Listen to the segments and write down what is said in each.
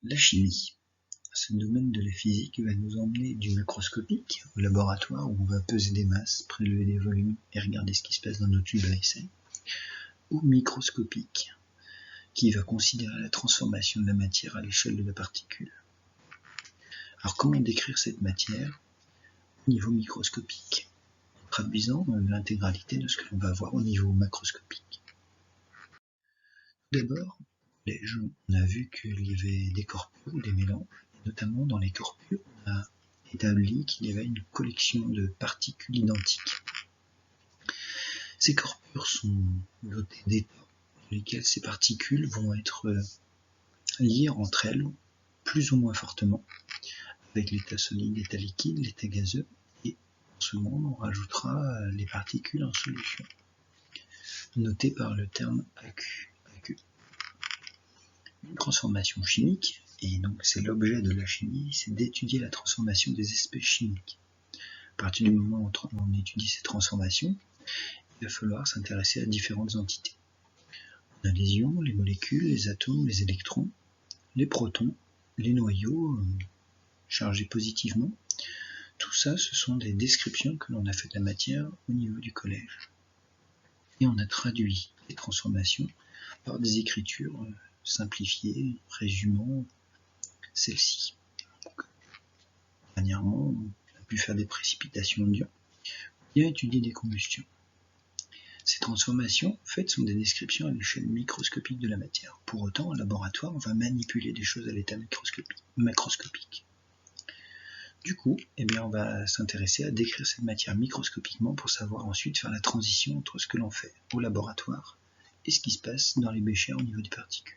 La chimie. Ce domaine de la physique va nous emmener du macroscopique au laboratoire où on va peser des masses, prélever des volumes et regarder ce qui se passe dans nos tubes à essai, au microscopique qui va considérer la transformation de la matière à l'échelle de la particule. Alors comment décrire cette matière au niveau microscopique en traduisant l'intégralité de ce que l'on va voir au niveau macroscopique. D'abord, on a vu qu'il y avait des corpus ou des mélanges, notamment dans les corpus, on a établi qu'il y avait une collection de particules identiques. Ces corpus sont dotés d'états dans lesquels ces particules vont être liées entre elles plus ou moins fortement avec l'état solide, l'état liquide, l'état gazeux, et en seconde on rajoutera les particules en solution, notées par le terme AQ. Une transformation chimique, et donc c'est l'objet de la chimie, c'est d'étudier la transformation des espèces chimiques. À partir du moment où on étudie ces transformations, il va falloir s'intéresser à différentes entités. On a les ions, les molécules, les atomes, les électrons, les protons, les noyaux chargés positivement. Tout ça, ce sont des descriptions que l'on a fait de la matière au niveau du collège. Et on a traduit les transformations par des écritures simplifiées, résumant celle-ci. Dernièrement, on a pu faire des précipitations d'ions et étudier des combustions. Ces transformations, en fait, sont des descriptions à l'échelle microscopique de la matière. Pour autant, en laboratoire, on va manipuler des choses à l'état macroscopique. Du coup, on va s'intéresser à décrire cette matière microscopiquement pour savoir ensuite faire la transition entre ce que l'on fait au laboratoire et ce qui se passe dans les béchers au niveau des particules.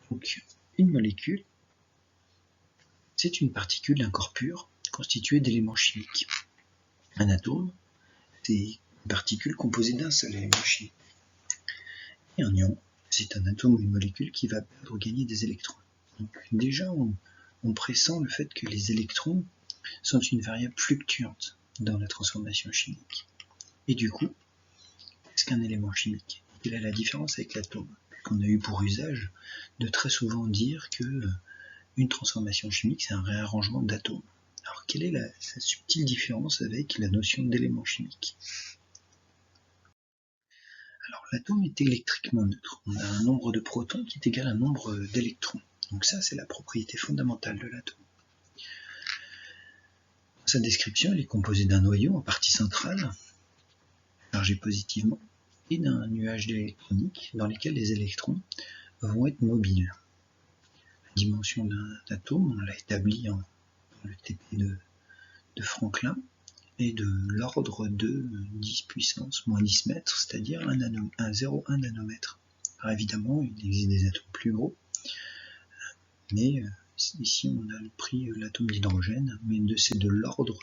Donc, une molécule, c'est une particule d'un corps pur constituée d'éléments chimiques. Un atome, c'est une particule composée d'un seul élément chimique. Et un ion, c'est un atome ou une molécule qui va perdre ou gagner des électrons. Donc déjà, on pressent le fait que les électrons sont une variable fluctuante dans la transformation chimique. Et du coup, qu'est-ce qu'un élément chimique? Quelle est la différence avec l'atome? On a eu pour usage de très souvent dire que une transformation chimique, c'est un réarrangement d'atomes. Alors, quelle est la subtile différence avec la notion d'élément chimique? Alors, l'atome est électriquement neutre. On a un nombre de protons qui est égal à un nombre d'électrons. Donc ça, c'est la propriété fondamentale de l'atome. Dans sa description, il est composé d'un noyau en partie centrale, chargé positivement, et d'un nuage d'électronique dans lequel les électrons vont être mobiles. La dimension d'un atome, on l'a établi dans le TP de Franklin, est de l'ordre de 10 puissance moins 10 mètres, c'est-à-dire 0,1 nanomètre. Alors évidemment, il existe des atomes plus gros, mais ici on a pris l'atome d'hydrogène, mais c'est de l'ordre de.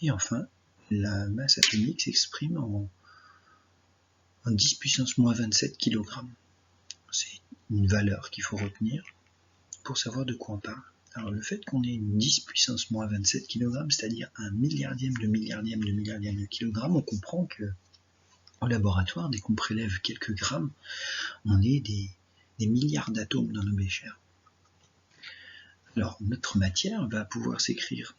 Et enfin, la masse atomique s'exprime en 10 puissance moins 27 kg. C'est une valeur qu'il faut retenir pour savoir de quoi on parle. Alors le fait qu'on ait une 10 puissance moins 27 kg, c'est-à-dire un milliardième de kilogramme, on comprend que au laboratoire, dès qu'on prélève quelques grammes, on est des milliards d'atomes dans nos béchers. Alors notre matière va pouvoir s'écrire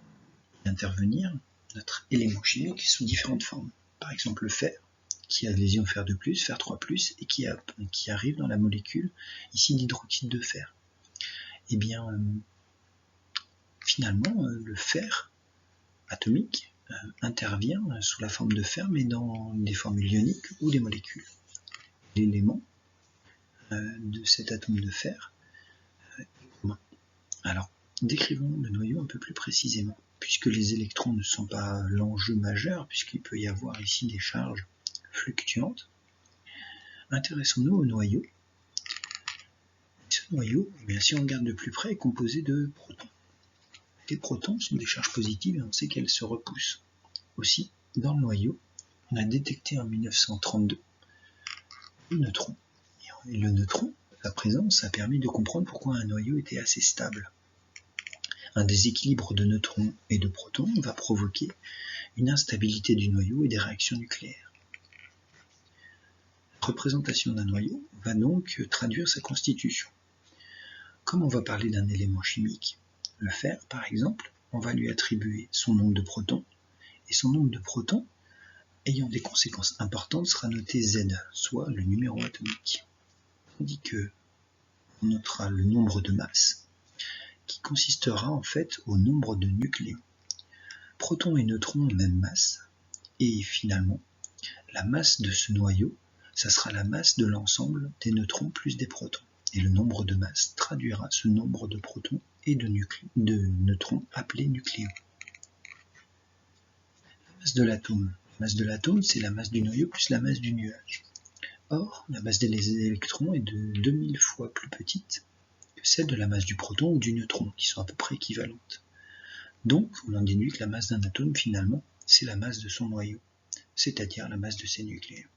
et intervenir, notre élément chimique, sous différentes formes. Par exemple le fer, qui a des ions fer 2+, fer 3+, et qui arrive dans la molécule ici d'hydroxyde de fer. Et bien, finalement, le fer atomique intervient sous la forme de fer, mais dans des formules ioniques ou des molécules. L'élément de cet atome de fer est commun. Alors, décrivons le noyau un peu plus précisément. Puisque les électrons ne sont pas l'enjeu majeur, puisqu'il peut y avoir ici des charges fluctuantes, intéressons-nous au noyau. Ce noyau, si on regarde de plus près, est composé de protons. Les protons sont des charges positives et on sait qu'elles se repoussent. Aussi, dans le noyau, on a détecté en 1932 le neutron. Et le neutron, sa présence, a permis de comprendre pourquoi un noyau était assez stable. Un déséquilibre de neutrons et de protons va provoquer une instabilité du noyau et des réactions nucléaires. représentation d'un noyau va donc traduire sa constitution. Comme on va parler d'un élément chimique, le fer par exemple, on va lui attribuer son nombre de protons, et son nombre de protons, ayant des conséquences importantes, sera noté Z, soit le numéro atomique. Tandis que on notera le nombre de masses, qui consistera en fait au nombre de nucléons. Protons et neutrons ont même masse, et finalement, la masse de ce noyau, ça sera la masse de l'ensemble des neutrons plus des protons. Et le nombre de masses traduira ce nombre de protons et de neutrons appelés nucléons. La masse de l'atome. La masse de l'atome, c'est la masse du noyau plus la masse du nuage. Or, la masse des électrons est de 2000 fois plus petite que celle de la masse du proton ou du neutron, qui sont à peu près équivalentes. Donc, on en déduit que la masse d'un atome, finalement, c'est la masse de son noyau, c'est-à-dire la masse de ses nucléons.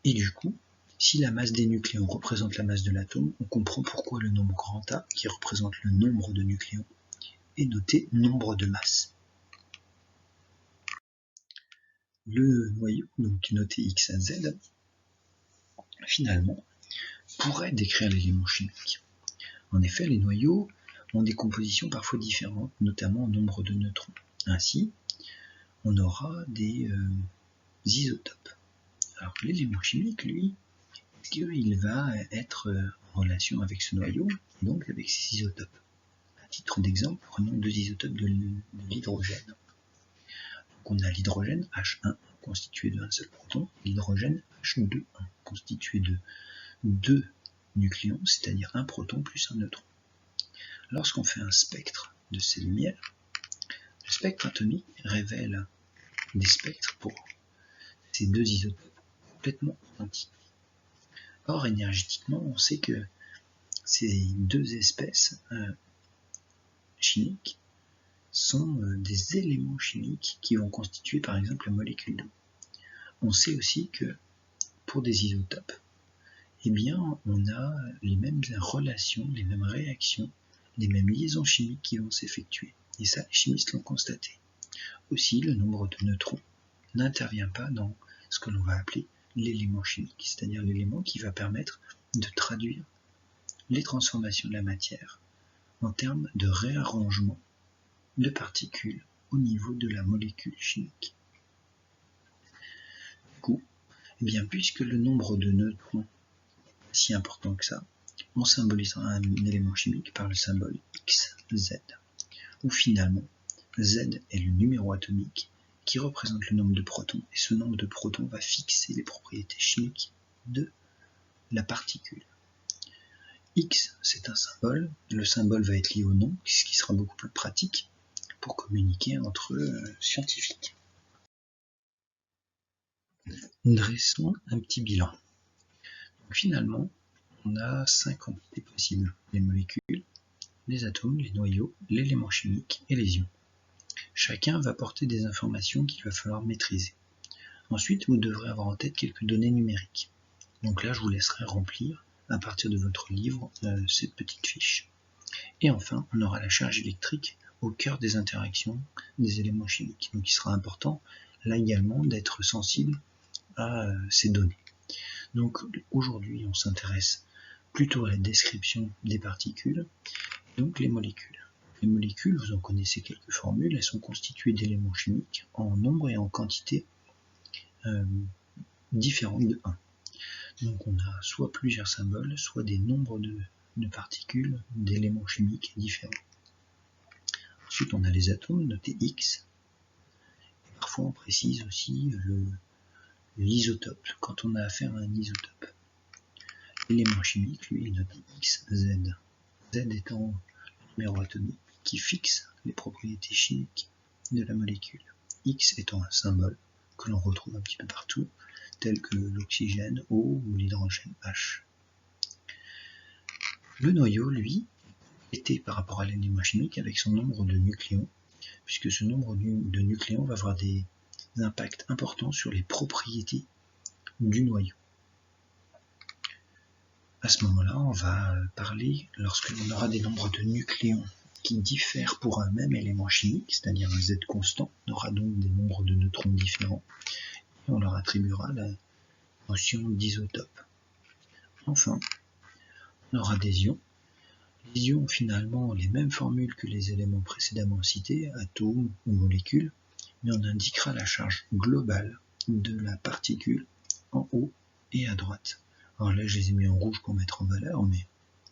Et du coup, si la masse des nucléons représente la masse de l'atome, on comprend pourquoi le nombre grand A, qui représente le nombre de nucléons, est noté nombre de masses. Le noyau, donc noté X à Z, finalement, pourrait décrire l'élément chimique. En effet, les noyaux ont des compositions parfois différentes, notamment en nombre de neutrons. Ainsi, on aura des isotopes. Alors l'élément chimique, lui, il va être en relation avec ce noyau, donc avec ses isotopes. À titre d'exemple, prenons deux isotopes de l'hydrogène. Donc on a l'hydrogène H1 constitué d'un seul proton, l'hydrogène H2 constitué de deux nucléons, c'est-à-dire un proton plus un neutron. Lorsqu'on fait un spectre de ces lumières, le spectre atomique révèle des spectres pour ces deux isotopes complètement identiques. Or, énergétiquement, on sait que ces deux espèces chimiques sont des éléments chimiques qui vont constituer par exemple la molécule d'eau. On sait aussi que pour des isotopes, eh bien, on a les mêmes relations, les mêmes réactions, les mêmes liaisons chimiques qui vont s'effectuer. Et ça, les chimistes l'ont constaté. Aussi, le nombre de neutrons n'intervient pas dans ce que l'on va appeler l'élément chimique, c'est-à-dire l'élément qui va permettre de traduire les transformations de la matière en termes de réarrangement de particules au niveau de la molécule chimique. Du coup, eh bien, puisque le nombre de neutrons est si important que ça, on symbolise un élément chimique par le symbole XZ, où finalement Z est le numéro atomique qui représente le nombre de protons, et ce nombre de protons va fixer les propriétés chimiques de la particule. X, c'est un symbole, le symbole va être lié au nom, ce qui sera beaucoup plus pratique pour communiquer entre scientifiques. Dressons un petit bilan. Donc, finalement, on a 5 entités possibles: les molécules, les atomes, les noyaux, l'élément chimique et les ions. Chacun va porter des informations qu'il va falloir maîtriser. Ensuite, vous devrez avoir en tête quelques données numériques. Donc là, je vous laisserai remplir, à partir de votre livre, cette petite fiche. Et enfin, on aura la charge électrique au cœur des interactions des éléments chimiques. Donc il sera important, là également, d'être sensible à ces données. Donc aujourd'hui, on s'intéresse plutôt à la description des particules, donc les molécules. Les molécules, vous en connaissez quelques formules, elles sont constituées d'éléments chimiques en nombre et en quantité différentes de 1. Donc on a soit plusieurs symboles, soit des nombres de particules, d'éléments chimiques différents. Ensuite on a les atomes notés X. Et parfois on précise aussi l'isotope, quand on a affaire à un isotope. L'élément chimique, lui, est noté XZ. Z étant le numéro atomique qui fixe les propriétés chimiques de la molécule. X étant un symbole que l'on retrouve un petit peu partout, tel que l'oxygène O ou l'hydrogène H. Le noyau, lui, était par rapport à l'élément chimique avec son nombre de nucléons, puisque ce nombre de nucléons va avoir des impacts importants sur les propriétés du noyau. À ce moment-là, on va parler, lorsque l'on aura des nombres de nucléons qui diffèrent pour un même élément chimique, c'est-à-dire un Z constant, on aura donc des nombres de neutrons différents. et on leur attribuera la notion d'isotope. Enfin, on aura des ions. Les ions ont finalement les mêmes formules que les éléments précédemment cités, atomes ou molécules, mais on indiquera la charge globale de la particule en haut et à droite. Alors là, je les ai mis en rouge pour mettre en valeur, mais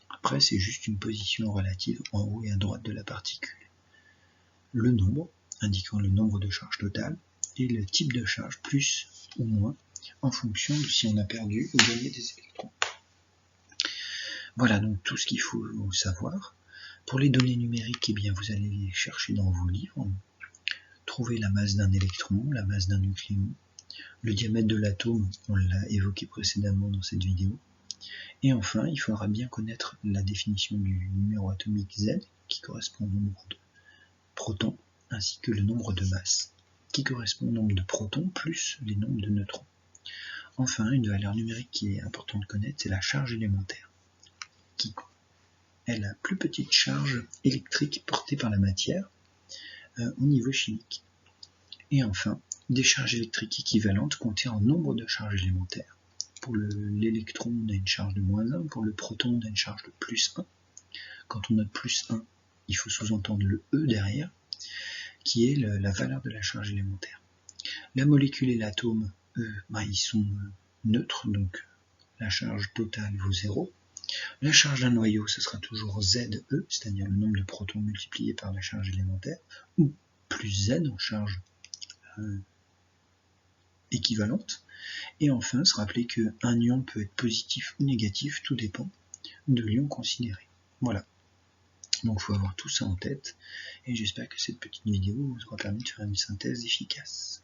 après, c'est juste une position relative en haut et à droite de la particule. Le nombre, indiquant le nombre de charges totales, et le type de charge, plus ou moins, en fonction de si on a perdu ou gagné des électrons. Voilà donc tout ce qu'il faut savoir. Pour les données numériques, eh bien, vous allez les chercher dans vos livres. Trouver la masse d'un électron, la masse d'un nucléon, le diamètre de l'atome, on l'a évoqué précédemment dans cette vidéo. Et enfin, il faudra bien connaître la définition du numéro atomique Z, qui correspond au nombre de protons, ainsi que le nombre de masses, qui correspond au nombre de protons plus les nombres de neutrons. Enfin, une valeur numérique qui est importante de connaître, c'est la charge élémentaire, qui est la plus petite charge électrique portée par la matière au niveau chimique. Et enfin, des charges électriques équivalentes comptées en nombre de charges élémentaires. Pour l'électron, on a une charge de moins 1, pour le proton, on a une charge de plus 1. Quand on note plus 1, il faut sous-entendre le E derrière, qui est la valeur de la charge élémentaire. La molécule et l'atome, eux, ils sont neutres, donc la charge totale vaut 0. La charge d'un noyau, ce sera toujours ZE, c'est-à-dire le nombre de protons multiplié par la charge élémentaire, ou plus Z en charge équivalente. Et enfin, se rappeler qu'un ion peut être positif ou négatif, tout dépend de l'ion considéré. Voilà. Donc il faut avoir tout ça en tête, et j'espère que cette petite vidéo vous aura permis de faire une synthèse efficace.